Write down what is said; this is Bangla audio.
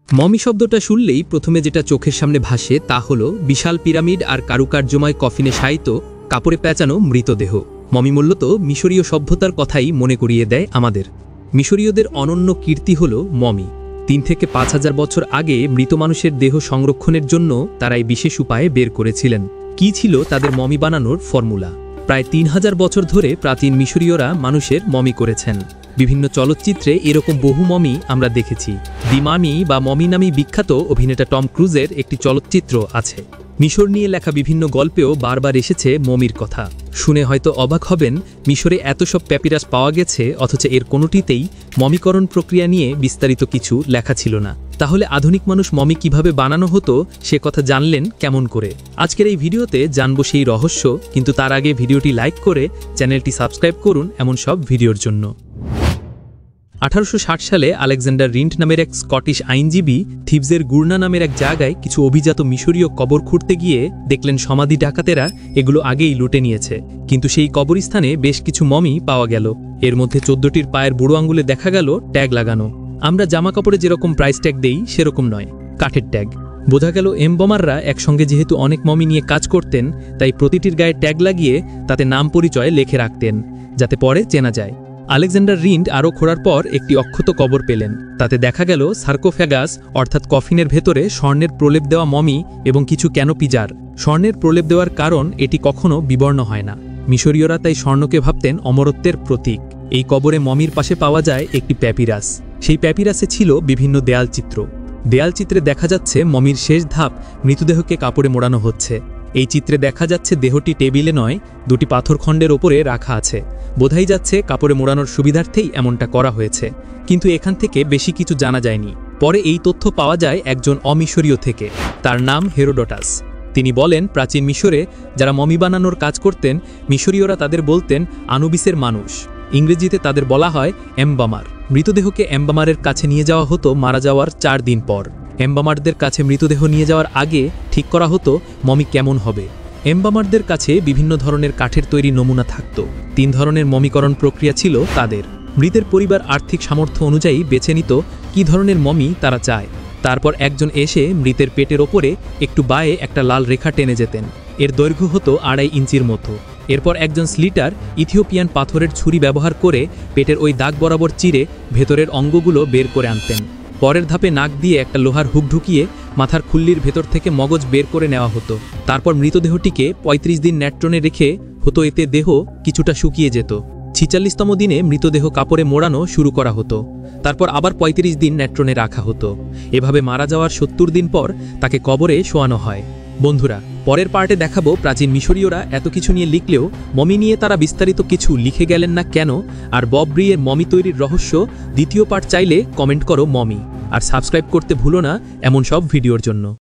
মমি শব্দটা শুনলেই প্রথমে যেটা চোখের সামনে ভাসে তা হলো বিশাল পিরামিড আর কারুকার্যময় কফিনে শায়িত কাপড়ে পেঁচানো মৃতদেহ। মমি মূলত মিশরীয় সভ্যতার কথাই মনে করিয়ে দেয় আমাদের। মিশরীয়দের অনন্য কীর্তি হল মমি। ৩ থেকে ৫,০০০ বছর আগে মৃত মানুষের দেহ সংরক্ষণের জন্য তারা এই বিশেষ উপায়ে বের করেছিলেন। কী ছিল তাদের মমি বানানোর ফর্মুলা? প্রায় ৩,০০০ বছর ধরে প্রাচীন মিশরীয়রা মানুষের মমি করেছেন। বিভিন্ন চলচ্চিত্রে এরকম বহু মমি আমরা দেখেছি। দি মামি বা মমি নামে বিখ্যাত অভিনেতা টম ক্রুজের একটি চলচ্চিত্র আছে। মিশর নিয়ে লেখা বিভিন্ন গল্পেও বারবার এসেছে মমির কথা। শুনে হয়তো অবাক হবেন, মিশরে এত সব প্যাপিরাস পাওয়া গেছে অথচ এর কোনোটিতেই মমিকরণ প্রক্রিয়া নিয়ে বিস্তারিত কিছু লেখা ছিল না। তাহলে আধুনিক মানুষ মমি কিভাবে বানানো হতো সে কথা জানলেন কেমন করে? আজকের এই ভিডিওতে জানবো সেই রহস্য, কিন্তু তার আগে ভিডিওটি লাইক করে চ্যানেলটি সাবস্ক্রাইব করুন এমন সব ভিডিওর জন্য। 1860 সালে আলেকজান্ডার রিন্ট নামের এক স্কটিশ আইনজীবী থিবসের গুর্না নামের এক জায়গায় কিছু অভিজাত মিশরীয় কবর খুঁড়তে গিয়ে দেখলেন সমাধি ডাকাতেরা এগুলো আগেই লুটে নিয়েছে। কিন্তু সেই কবরস্থানে বেশ কিছু মমি পাওয়া গেল। এর মধ্যে 14টির পায়ের বুড়ো আঙ্গুলে দেখা গেল ট্যাগ লাগানো। আমরা জামা কাপড়ে যেরকম প্রাইস ট্যাগ দেই সেরকম নয়, কাঠের ট্যাগ। বোঝা গেল এমবমাররা একসঙ্গে যেহেতু অনেক মমি নিয়ে কাজ করতেন, তাই প্রতিটির গায়ে ট্যাগ লাগিয়ে তাতে নাম পরিচয় লেখে রাখতেন যাতে পরে চেনা যায়। আলেকজান্ডার রিন্ট আরও খোঁড়ার পর একটি অক্ষত কবর পেলেন। তাতে দেখা গেল সার্কোফ্যাগাস অর্থাৎ কফিনের ভেতরে স্বর্ণের প্রলেপ দেওয়া মমি এবং কিছু ক্যানোপি জার। স্বর্ণের প্রলেপ দেওয়ার কারণ এটি কখনো বিবর্ণ হয় না। মিশরীয়রা তাই স্বর্ণকে ভাবতেন অমরত্বের প্রতীক। এই কবরে মমির পাশে পাওয়া যায় একটি প্যাপিরাস। সেই প্যাপিরাসে ছিল বিভিন্ন দেয়ালচিত্র। দেয়ালচিত্রে দেখা যাচ্ছে মমির শেষ ধাপ মৃতদেহকে কাপড়ে মোড়ানো হচ্ছে। এই চিত্রে দেখা যাচ্ছে দেহটি টেবিলে নয়, দুটি পাথরখণ্ডের ওপরে রাখা আছে। বোঝাই যাচ্ছে কাপড়ে মোড়ানোর সুবিধার্থেই এমনটা করা হয়েছে। কিন্তু এখান থেকে বেশি কিছু জানা যায়নি। পরে এই তথ্য পাওয়া যায় একজন অমিশরীয় থেকে। তার নাম হেরোডোটাস। তিনি বলেন, প্রাচীন মিশরে যারা মমি বানানোর কাজ করতেন, মিশরীয়রা তাদের বলতেন আনুবিসের মানুষ। ইংরেজিতে তাদের বলা হয় এমবামার। মৃতদেহকে এমবামারের কাছে নিয়ে যাওয়া হতো মারা যাওয়ার 4 দিন পর। এমবামারদের কাছে মৃতদেহ নিয়ে যাওয়ার আগে ঠিক করা হতো মমি কেমন হবে। এমবামারদের কাছে বিভিন্ন ধরনের কাঠের তৈরি নমুনা থাকত। 3 ধরনের মমিকরণ প্রক্রিয়া ছিল তাদের। মৃতের পরিবার আর্থিক সামর্থ্য অনুযায়ী বেছে নিত কী ধরনের মমি তারা চায়। তারপর একজন এসে মৃতের পেটের ওপরে একটু বায়ে একটা লাল রেখা টেনে যেতেন। এর দৈর্ঘ্য হতো 2.5 ইঞ্চির মতো। এরপর একজন স্লিটার ইথিওপিয়ান পাথরের ছুরি ব্যবহার করে পেটের ওই দাগ বরাবর চিরে ভেতরের অঙ্গগুলো বের করে আনতেন। পরের ধাপে নাক দিয়ে একটা লোহার হুক ঢুকিয়ে মাথার খুল্লির ভেতর থেকে মগজ বের করে নেওয়া হতো। তারপর মৃতদেহটিকে 35 দিন ন্যাট্রনে রেখে হতো, এতে দেহ কিছুটা শুকিয়ে যেত। 46তম দিনে মৃতদেহ কাপড়ে মোড়ানো শুরু করা হতো। তারপর আবার 35 দিন ন্যাট্রনে রাখা হতো। এভাবে মারা যাওয়ার 70 দিন পর তাকে কবরে শোয়ানো হয়। বন্ধুরা, পরের পার্টে দেখাবো প্রাচীন মিশরীয়রা এত কিছু নিয়ে লিখলেও মমি নিয়ে তারা বিস্তারিত কিছু লিখে গেলেন না কেন। আর বব ব্রিয়ের মমি তৈরির রহস্য দ্বিতীয় পার্ট চাইলে কমেন্ট করো মমি। আর সাবস্ক্রাইব করতে ভুলো না এমন সব ভিডিওর জন্য।